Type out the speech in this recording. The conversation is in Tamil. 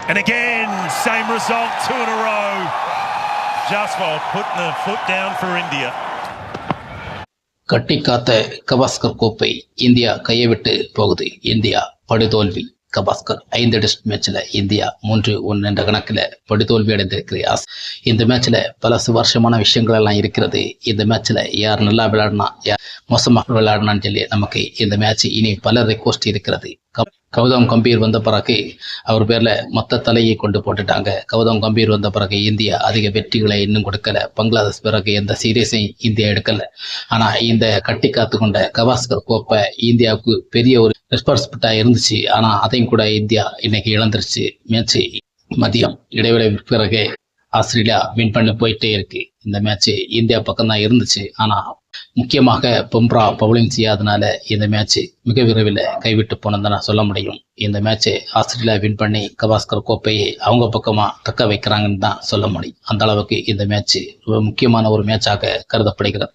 And again, same result, 2 in a row. Jaspal putting the foot down for India. கட்டிக்காத்த Gavaskar கோப்பை இந்தியா கையை விட்டு போகுது. இந்தியா படுதோல்வி. கவாஸ்கர் 5 டெஸ்ட் மேட்ச்ல இந்தியா 3-1 என்ற கணக்கில் படுதோல்வி அடைந்திருக்கிறது. இந்த மேட்ச்ல பல சுவாரஸ்யமான விஷயங்கள் எல்லாம் இருக்கிறது. இந்த மேட்ச்ல யார் நல்லா விளையாடினா யார் மோசமாக விளையாடினான்னு சொல்லி நமக்கு இந்த மேட்ச் இனி பல ரெக்வஸ்ட் இருக்கிறது. கௌதம் கம்பீர் வந்த பிறகு அவர் பேர்ல மொத்த தலையை கொண்டு போட்டுட்டாங்க. கௌதம் கம்பீர் வந்த பிறகு இந்தியா அதிக வெற்றிகளை இன்னும் கொடுக்கல. பங்களாதேஷ் பிறகு எந்த சீரியஸையும் இந்தியா எடுக்கல. ஆனா இந்த கட்டி காத்து கொண்ட கவாஸ்கர் கோப்பை இந்தியாவுக்கு பெரிய ஒரு ரெஸ்பான்சிபிலிட்டா இருந்துச்சு. ஆனா அதையும் கூட இந்தியா இன்னைக்கு இழந்துருச்சு. மேட்ச் மதியம் இடைவேளை பிறகு ஆஸ்திரேலியா வின் பண்ணி போயிட்டே இருக்கு. இந்த மேட்ச் இந்தியா பக்கம் தான் இருந்துச்சு. ஆனா முக்கியமாக பும்ரா பவுலிங் செய்யாதனால இந்த மேட்ச் மிக விரைவில் கைவிட்டு போனதை நான் சொல்ல முடியும். இந்த மேட்சை ஆஸ்திரேலியா வின் பண்ணி கவாஸ்கர் கோப்பையை அவங்க பக்கமா தக்க வைக்கிறாங்கன்னு தான் சொல்ல முடியும். அந்த அளவுக்கு இந்த மேட்ச் முக்கியமான ஒரு மேட்சாக கருதப்படுகிறது.